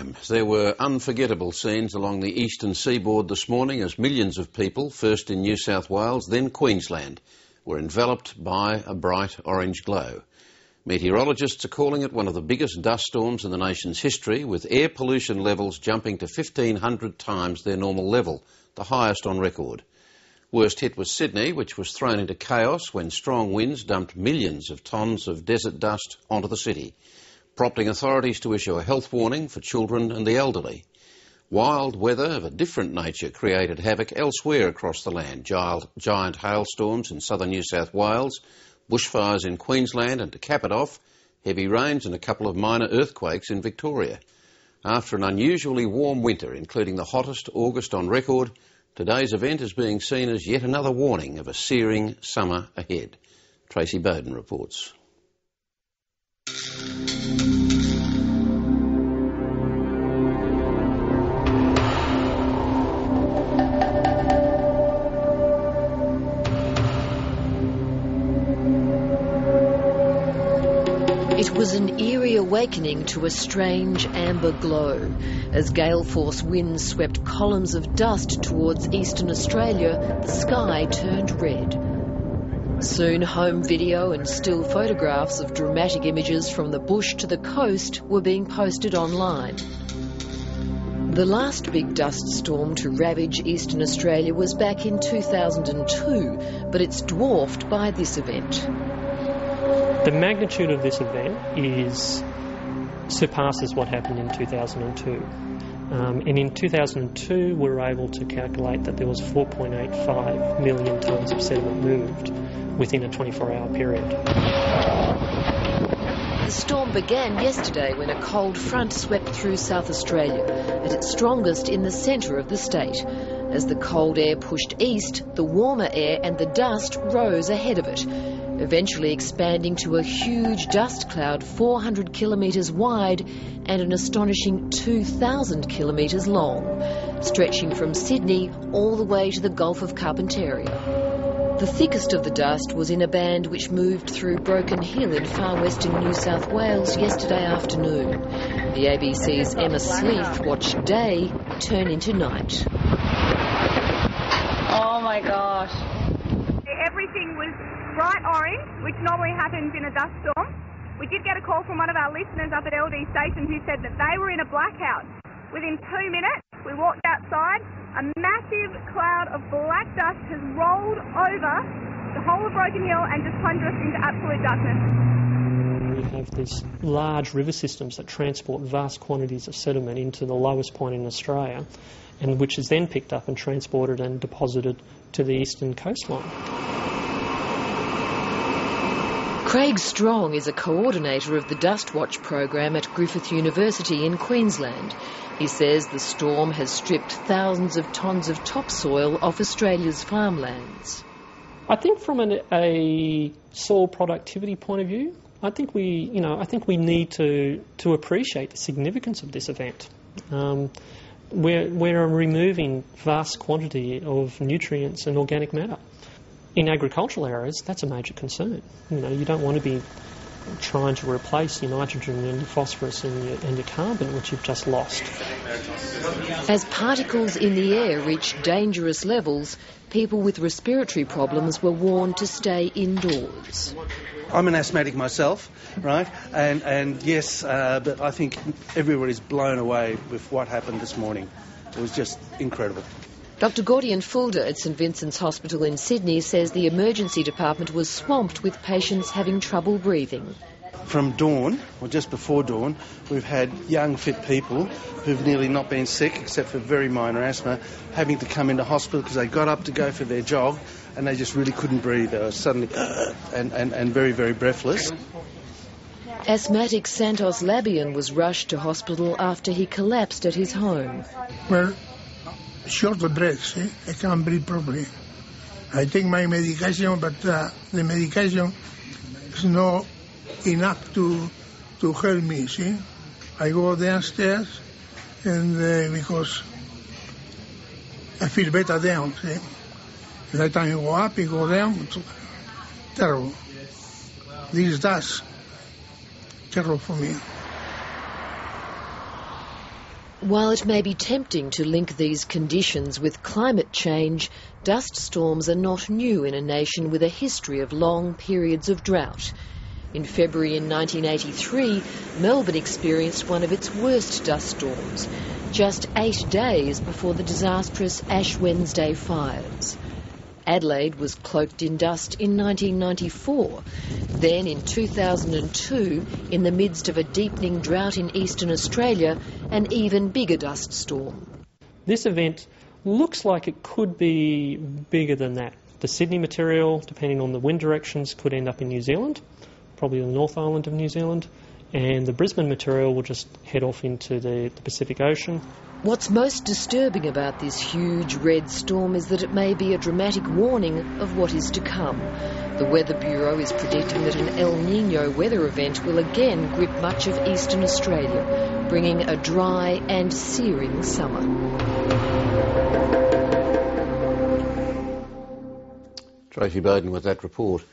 time. There were unforgettable scenes along the eastern seaboard this morning as millions of people, first in New South Wales, then Queensland, were enveloped by a bright orange glow. Meteorologists are calling it one of the biggest dust storms in the nation's history, with air pollution levels jumping to 1,500 times their normal level, the highest on record. Worst hit was Sydney, which was thrown into chaos when strong winds dumped millions of tonnes of desert dust onto the city, prompting authorities to issue a health warning for children and the elderly. Wild weather of a different nature created havoc elsewhere across the land. Giant hailstorms in southern New South Wales, bushfires in Queensland, and to cap it off, heavy rains and a couple of minor earthquakes in Victoria. After an unusually warm winter, including the hottest August on record, today's event is being seen as yet another warning of a searing summer ahead. Tracy Bowden reports. It was an eerie awakening to a strange amber glow. As gale-force winds swept columns of dust towards eastern Australia, the sky turned red. Soon home video and still photographs of dramatic images from the bush to the coast were being posted online. The last big dust storm to ravage eastern Australia was back in 2002, but it's dwarfed by this event. The magnitude of this event surpasses what happened in 2002. And in 2002, we were able to calculate that there was 4.85 million tonnes of sediment moved within a 24-hour period. The storm began yesterday when a cold front swept through South Australia, at its strongest in the centre of the state. As the cold air pushed east, the warmer air and the dust rose ahead of it, eventually expanding to a huge dust cloud 400 kilometres wide and an astonishing 2,000 kilometres long, stretching from Sydney all the way to the Gulf of Carpentaria. The thickest of the dust was in a band which moved through Broken Hill in far western New South Wales yesterday afternoon. The ABC's Emma Sleeth watched day turn into night. Oh my gosh. Everything was bright orange, which normally happens in a dust storm. We did get a call from one of our listeners up at LD Station who said that they were in a blackout. Within 2 minutes, we walked outside. A massive cloud of black dust has rolled over the whole of Broken Hill and just plunged us into absolute darkness. We have these large river systems that transport vast quantities of sediment into the lowest point in Australia, and which is then picked up and transported and deposited to the eastern coastline. Craig Strong is a coordinator of the Dust Watch program at Griffith University in Queensland. He says the storm has stripped thousands of tonnes of topsoil off Australia's farmlands. I think from a soil productivity point of view, I think we need to appreciate the significance of this event. We're removing vast quantity of nutrients and organic matter. In agricultural areas, that's a major concern. You don't want to be trying to replace your nitrogen and your phosphorus and your carbon, which you've just lost. As particles in the air reached dangerous levels, people with respiratory problems were warned to stay indoors. I'm an asthmatic myself, right? And yes, but I think everybody's blown away with what happened this morning. It was just incredible. Dr Gordian Fulda at St Vincent's Hospital in Sydney says the emergency department was swamped with patients having trouble breathing. From dawn, or just before dawn, we've had young, fit people who've nearly not been sick, except for very minor asthma, having to come into hospital because they got up to go for their jog and they just really couldn't breathe. They were suddenly and very, very breathless. Asthmatic Santos Labian was rushed to hospital after he collapsed at his home. Well, short of breath, I can't breathe properly. I take my medication, but the medication is not enough to help me, see. I go downstairs and because I feel better down, see. Every time you go up, you go down, it's terrible. This dust, terrible for me. While it may be tempting to link these conditions with climate change, dust storms are not new in a nation with a history of long periods of drought. In February in 1983, Melbourne experienced one of its worst dust storms, just 8 days before the disastrous Ash Wednesday fires. Adelaide was cloaked in dust in 1994. Then in 2002, in the midst of a deepening drought in eastern Australia, an even bigger dust storm. This event looks like it could be bigger than that. The Sydney material, depending on the wind directions, could end up in New Zealand, probably the North Island of New Zealand, and the Brisbane material will just head off into the Pacific Ocean. What's most disturbing about this huge red storm is that it may be a dramatic warning of what is to come. The Weather Bureau is predicting that an El Niño weather event will again grip much of eastern Australia, bringing a dry and searing summer. Tracy Bowden with that report.